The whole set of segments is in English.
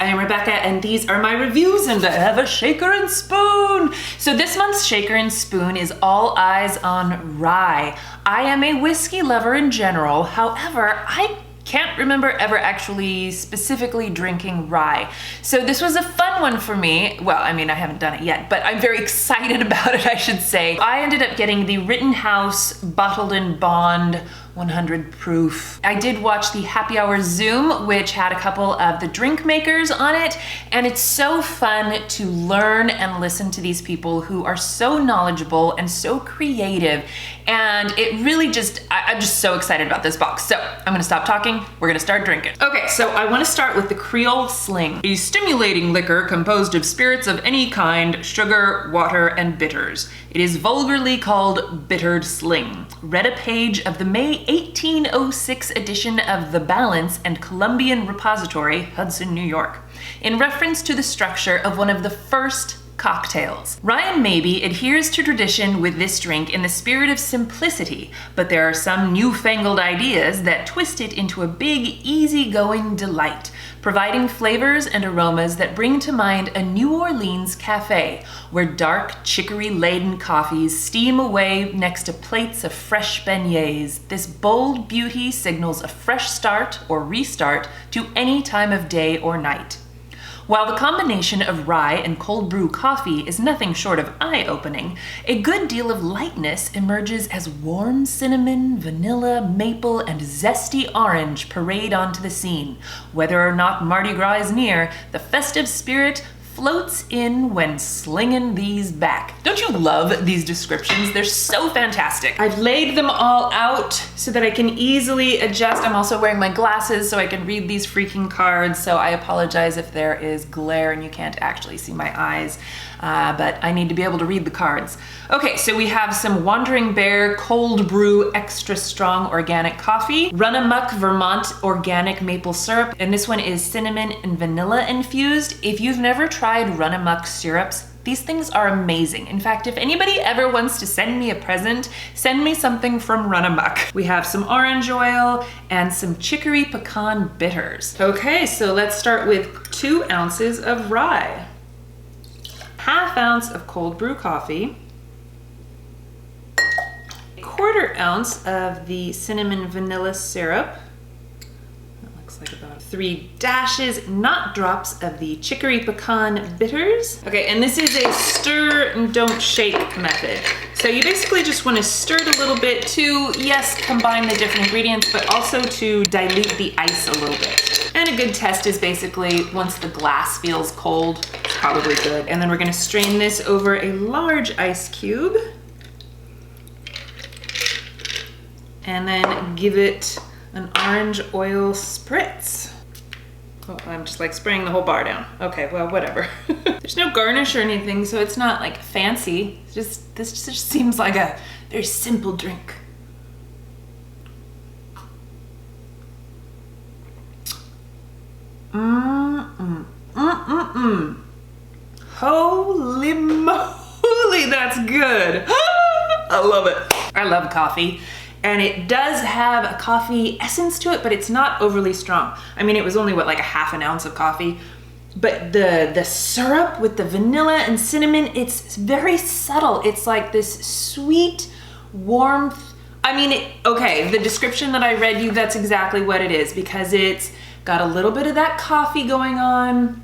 I am Rebecca and these are my reviews and I have a shaker and spoon. So this month's shaker and spoon is all eyes on rye. I am a whiskey lover in general, however, I can't remember ever actually specifically drinking rye. So this was a fun one for me. Well, I mean, I haven't done it yet, but I'm very excited about it, I should say. I ended up getting the Rittenhouse Bottled in Bond 100 proof. I did watch the Happy Hour Zoom, which had a couple of the drink makers on it, and it's so fun to learn and listen to these people who are so knowledgeable and so creative. And it really just, I'm just so excited about this box. So I'm gonna stop talking, we're gonna start drinking. Okay, so I wanna start with the Creole Sling, a stimulating liquor composed of spirits of any kind, sugar, water, and bitters. It is vulgarly called bittered sling. Read a page of the May 1806 edition of The Balance and Columbian Repository, Hudson, New York, in reference to the structure of one of the first cocktails. Ryan Mabey adheres to tradition with this drink in the spirit of simplicity, but there are some newfangled ideas that twist it into a big, easygoing delight, providing flavors and aromas that bring to mind a New Orleans cafe, where dark, chicory-laden coffees steam away next to plates of fresh beignets. This bold beauty signals a fresh start or restart to any time of day or night. While the combination of rye and cold brew coffee is nothing short of eye-opening, a good deal of lightness emerges as warm cinnamon, vanilla, maple, and zesty orange parade onto the scene. Whether or not Mardi Gras is near, the festive spirit floats in when slinging these back. Don't you love these descriptions? They're so fantastic. I've laid them all out so that I can easily adjust. I'm also wearing my glasses so I can read these freaking cards, so I apologize if there is glare and you can't actually see my eyes, but I need to be able to read the cards. Okay, so we have some Wandering Bear Cold Brew Extra Strong Organic Coffee, Run Amok Vermont Organic Maple Syrup, and this one is cinnamon and vanilla infused. If you've never tried Run Amok syrups, these things are amazing. In fact, if anybody ever wants to send me a present, send me something from Run Amok. We have some orange oil and some chicory pecan bitters. Okay, so let's start with 2 ounces of rye, ½ ounce of cold brew coffee, ¼ ounce of the cinnamon vanilla syrup. That looks like about 3 dashes, not drops, of the chicory pecan bitters. Okay, and this is a stir and don't shake method. So you basically just want to stir it a little bit to, yes, combine the different ingredients, but also to dilute the ice a little bit. And a good test is basically once the glass feels cold, it's probably good. And then we're gonna strain this over a large ice cube. And then give it an orange oil spritz. Oh, I'm just like spraying the whole bar down. Okay, well, whatever. There's no garnish or anything, so it's not like fancy. This just seems like a very simple drink. Holy moly, that's good. I love it. I love coffee. And it does have a coffee essence to it, but it's not overly strong. I mean, it was only, what, like a ½ ounce of coffee? But the syrup with the vanilla and cinnamon, it's very subtle. It's like this sweet warmth. I mean, okay, the description that I read you, that's exactly what it is, because it's got a little bit of that coffee going on,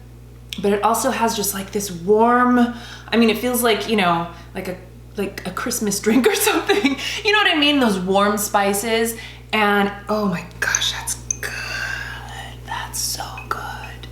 but it also has just like this warm, I mean, it feels like, you know, like a Christmas drink or something. You know what I mean? Those warm spices. And oh my gosh, that's good. That's so good.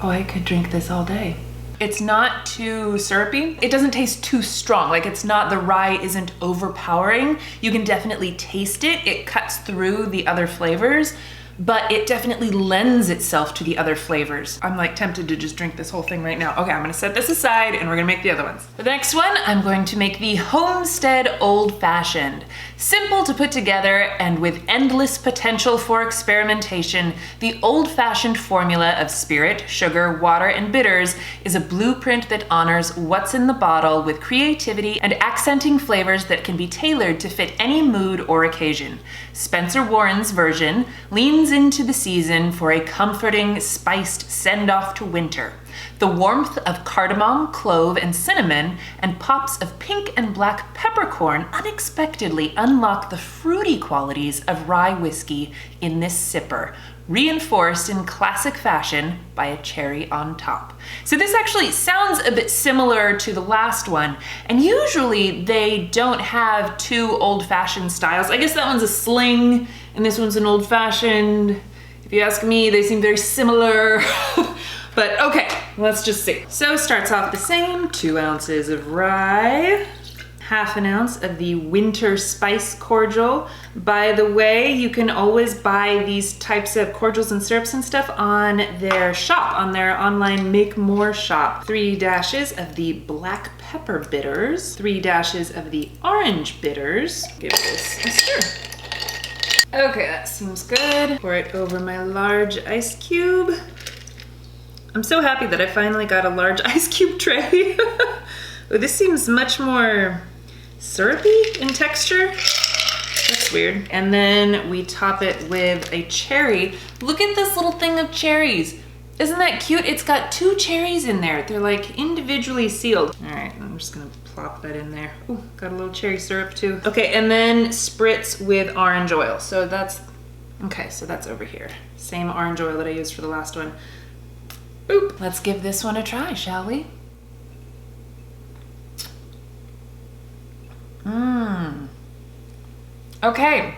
Oh, I could drink this all day. It's not too syrupy. It doesn't taste too strong. Like, it's not, the rye isn't overpowering. You can definitely taste it. It cuts through the other flavors, but it definitely lends itself to the other flavors. I'm like tempted to just drink this whole thing right now. Okay, I'm gonna set this aside and we're gonna make the other ones. For the next one, I'm going to make the Homestead Old Fashioned. Simple to put together and with endless potential for experimentation, the old-fashioned formula of spirit, sugar, water, and bitters is a blueprint that honors what's in the bottle with creativity and accenting flavors that can be tailored to fit any mood or occasion. Spencer Warren's version leans leans into the season for a comforting, spiced send-off to winter. The warmth of cardamom, clove, and cinnamon, and pops of pink and black peppercorn unexpectedly unlock the fruity qualities of rye whiskey in this sipper, reinforced in classic fashion by a cherry on top. So this actually sounds a bit similar to the last one, and usually they don't have two old-fashioned styles. I guess that one's a sling, and this one's an old-fashioned. If you ask me, they seem very similar. But okay, let's just see. So starts off the same, 2 ounces of rye, half an ounce of the winter spice cordial. By the way, you can always buy these types of cordials and syrups and stuff on their shop, on their online Make More shop. 3 dashes of the black pepper bitters, 3 dashes of the orange bitters. Give this a stir. Okay, that seems good. Pour it over my large ice cube. I'm so happy that I finally got a large ice cube tray. Oh, this seems much more syrupy in texture. That's weird. And then we top it with a cherry. Look at this little thing of cherries. Isn't that cute? It's got 2 cherries in there. They're like individually sealed. All right, I'm just gonna plop that in there. Ooh, got a little cherry syrup too. Okay, and then spritz with orange oil. So that's, okay, so that's over here. Same orange oil that I used for the last one. Boop. Let's give this one a try, shall we? Okay.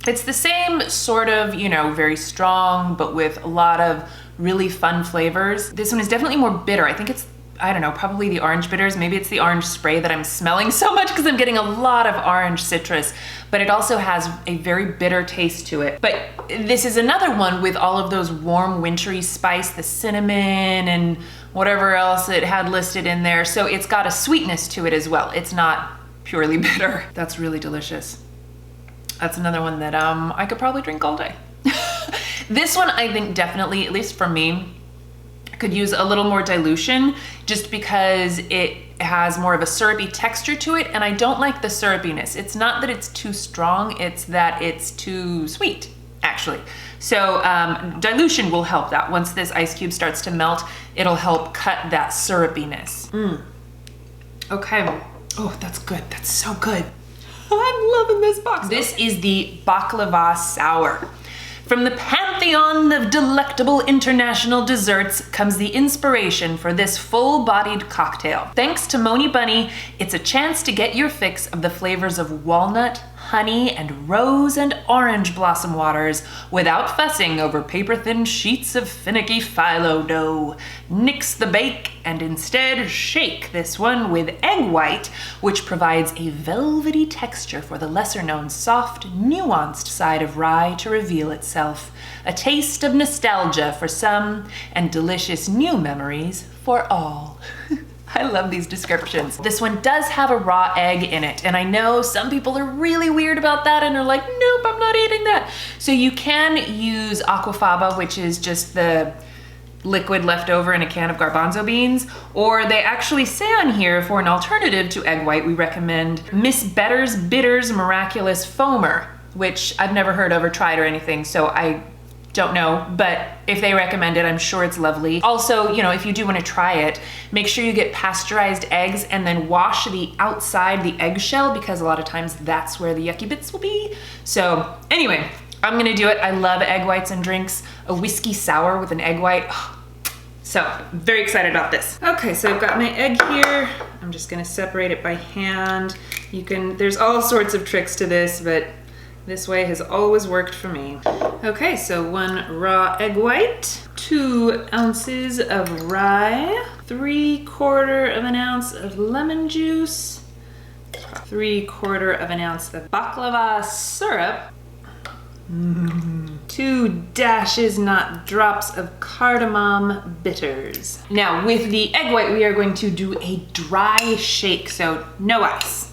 It's the same sort of, you know, very strong, but with a lot of really fun flavors. This one is definitely more bitter. I think it's, I don't know, probably the orange bitters. Maybe it's the orange spray that I'm smelling so much because I'm getting a lot of orange citrus, but it also has a very bitter taste to it. But this is another one with all of those warm wintry spice, the cinnamon and whatever else it had listed in there. So it's got a sweetness to it as well. It's not purely bitter. That's really delicious. That's another one that I could probably drink all day. This one I think definitely, at least for me, could use a little more dilution just because it has more of a syrupy texture to it, and I don't like the syrupiness. It's not that it's too strong, it's that it's too sweet, actually. So dilution will help that. Once this ice cube starts to melt, it'll help cut that syrupiness. Okay. Oh, that's good. That's so good. I'm loving this box. This is the Baklawa Sour. From the pantheon of delectable international desserts comes the inspiration for this full-bodied cocktail. Thanks to Moni Bunny, it's a chance to get your fix of the flavors of walnut, honey, and rose and orange blossom waters without fussing over paper-thin sheets of finicky phyllo dough. Nix the bake and instead shake this one with egg white, which provides a velvety texture for the lesser-known soft, nuanced side of rye to reveal itself. A taste of nostalgia for some and delicious new memories for all. I love these descriptions. This one does have a raw egg in it, and I know some people are really weird about that and are like, nope, I'm not eating that. So you can use aquafaba, which is just the liquid left over in a can of garbanzo beans, or they actually say on here for an alternative to egg white, we recommend Miss Better's Bitters Miraculous Foamer, which I've never heard of or tried or anything, so I don't know, but if they recommend it, I'm sure it's lovely. Also, you know, if you do want to try it, make sure you get pasteurized eggs and then wash the outside, the eggshell, because a lot of times that's where the yucky bits will be. So anyway, I'm gonna do it. I love egg whites and drinks. A whiskey sour with an egg white. So very excited about this. Okay, so I've got my egg here. I'm just gonna separate it by hand. You can, there's all sorts of tricks to this, but this way has always worked for me. Okay, so 1 raw egg white, 2 ounces of rye, 3/4 of an ounce of lemon juice, 3/4 of an ounce of baklava syrup, 2 dashes, not drops, of cardamom bitters. Now with the egg white, we are going to do a dry shake, so no ice.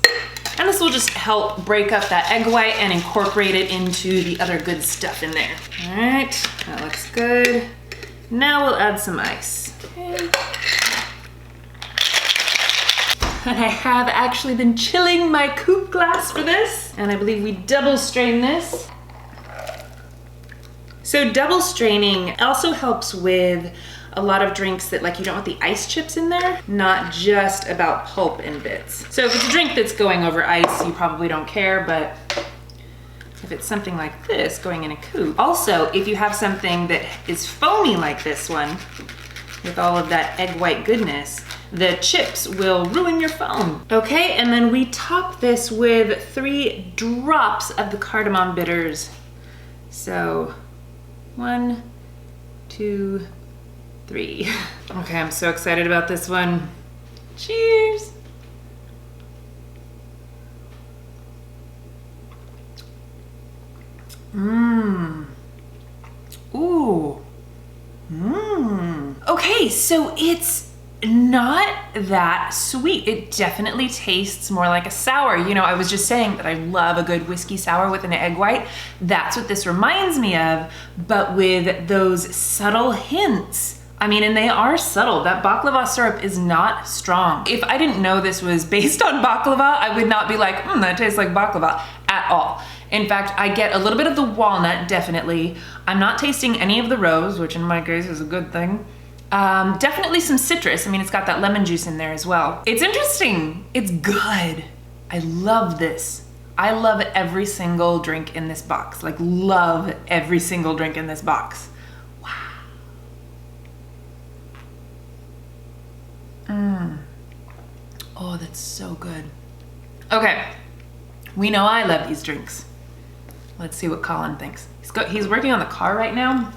And this will just help break up that egg white and incorporate it into the other good stuff in there. All right, that looks good. Now we'll add some ice. Okay. And I have actually been chilling my coupe glass for this, and I believe we double strain this. So double straining also helps with a lot of drinks that like you don't want the ice chips in there, not just about pulp and bits. So if it's a drink that's going over ice, you probably don't care, but if it's something like this going in a coupe. Also, if you have something that is foamy like this one, with all of that egg white goodness, the chips will ruin your foam. Okay, and then we top this with 3 drops of the cardamom bitters. So 1, 2, 3. Okay, I'm so excited about this one. Cheers. Mmm. Ooh. Mmm. Okay, so it's not that sweet. It definitely tastes more like a sour. You know, I was just saying that I love a good whiskey sour with an egg white. That's what this reminds me of, but with those subtle hints. I mean, and they are subtle. That baklava syrup is not strong. If I didn't know this was based on baklava, I would not be like, that tastes like baklava at all. In fact, I get a little bit of the walnut, definitely. I'm not tasting any of the rose, which in my case is a good thing. Definitely some citrus. I mean, it's got that lemon juice in there as well. It's interesting. It's good. I love this. I love every single drink in this box. Like, love every single drink in this box. Oh, that's so good. Okay, we know I love these drinks. Let's see what Colin thinks. He's working on the car right now,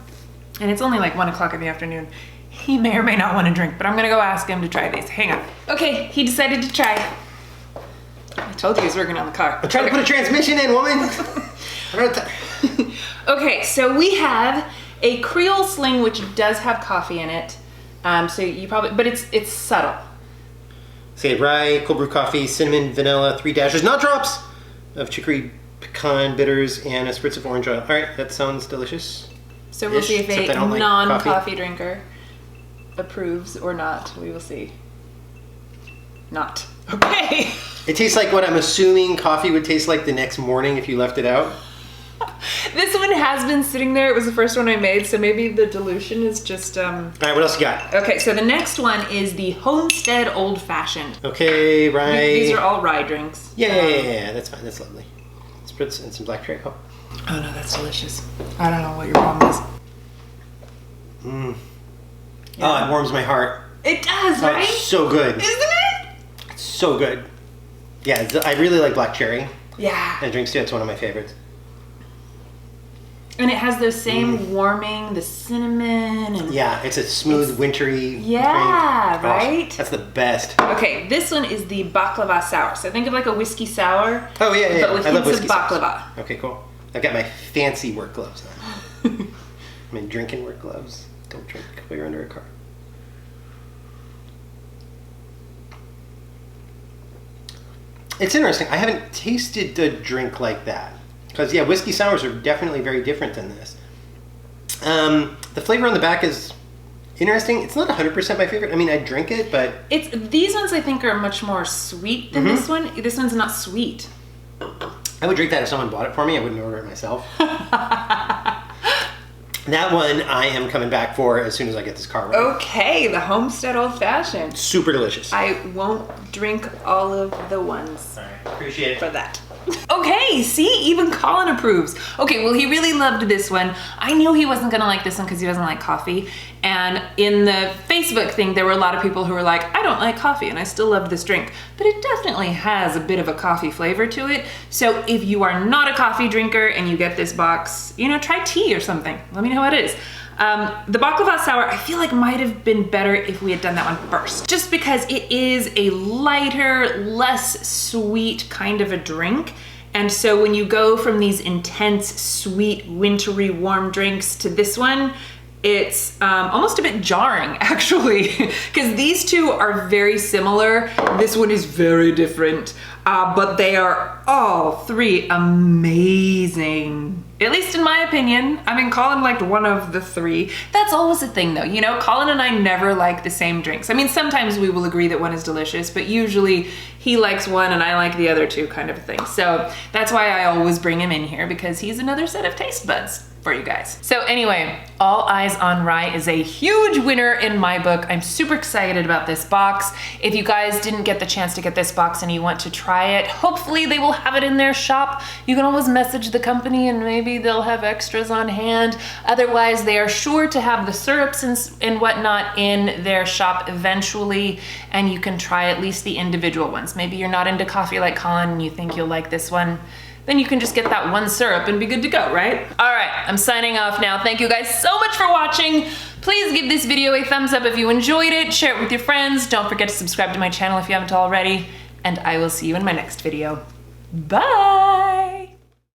and it's only like 1 o'clock in the afternoon. He may or may not want to drink, but I'm gonna go ask him to try these. Hang on. Okay, he decided to try. I told you he was working on the car. I'm trying to put a transmission in, woman. Okay, so we have a Creole Sling, which does have coffee in it. So you probably, but it's subtle. Say rye, cold brew coffee, cinnamon, vanilla, 3 dashes, not drops, of chicory pecan bitters, and a spritz of orange oil. All right, that sounds delicious. So we'll see if a non-coffee drinker approves or not. We will see. Not. Okay. It tastes like what I'm assuming coffee would taste like the next morning if you left it out. This one has been sitting there. It was the first one I made, so maybe the dilution is just... All right, what else you got? Okay, so the next one is the Homestead Old Fashioned. Okay, rye. These are all rye drinks. Yeah, that's fine. That's lovely. Spritz and some black cherry. Oh no, that's delicious. I don't know what your problem is. Yeah. Oh, it warms my heart. It does, right? It's so good. Isn't it? It's so good. Yeah, I really like black cherry. Yeah. And drinks too. It's one of my favorites. And it has those same warming, the cinnamon. And yeah, it's a smooth, wintry drink. Yeah, right? That's the best. Okay, this one is the Baklawa Sour. So think of like a whiskey sour. Oh, yeah. But with hints of baklava. Sours. Okay, cool. I've got my fancy work gloves on. I'm in drinking work gloves. Don't drink while you're under a car. It's interesting. I haven't tasted a drink like that. Because, yeah, whiskey sours are definitely very different than this. The flavor on the back is interesting. It's not 100% my favorite. I mean, I drink it, but... These ones, I think, are much more sweet than this one. This one's not sweet. I would drink that if someone bought it for me. I wouldn't order it myself. That one I am coming back for as soon as I get this car running. Okay, the Homestead Old Fashioned. Super delicious. I won't drink all of the ones. All right, appreciate it. For that. Okay, see, even Colin approves. Okay, well, he really loved this one. I knew he wasn't gonna like this one because he doesn't like coffee. And in the Facebook thing, there were a lot of people who were like, I don't like coffee and I still love this drink. But it definitely has a bit of a coffee flavor to it. So if you are not a coffee drinker and you get this box, you know, try tea or something. Let me know how it is. The Baklawa Sour, I feel like might have been better if we had done that one first. Just because it is a lighter, less sweet kind of a drink. And so when you go from these intense, sweet, wintry, warm drinks to this one, it's almost a bit jarring, actually, because these two are very similar. This one is very different, but they are all 3 amazing. At least in my opinion. I mean, Colin liked one of the 3. That's always a thing though, you know? Colin and I never like the same drinks. I mean, sometimes we will agree that one is delicious, but usually he likes one and I like the other 2 kind of a thing. So that's why I always bring him in here, because he's another set of taste buds. for you guys. So anyway, All Eyes on Rye is a huge winner in my book. I'm super excited about this box. If you guys didn't get the chance to get this box and you want to try it, hopefully they will have it in their shop. You can always message the company and maybe they'll have extras on hand. Otherwise, they are sure to have the syrups and whatnot in their shop eventually, and you can try at least the individual ones. Maybe you're not into coffee like Colin and you think you'll like this one. Then you can just get that one syrup and be good to go, right? All right, I'm signing off now. Thank you guys so much for watching. Please give this video a thumbs up if you enjoyed it. Share it with your friends. Don't forget to subscribe to my channel if you haven't already. And I will see you in my next video. Bye.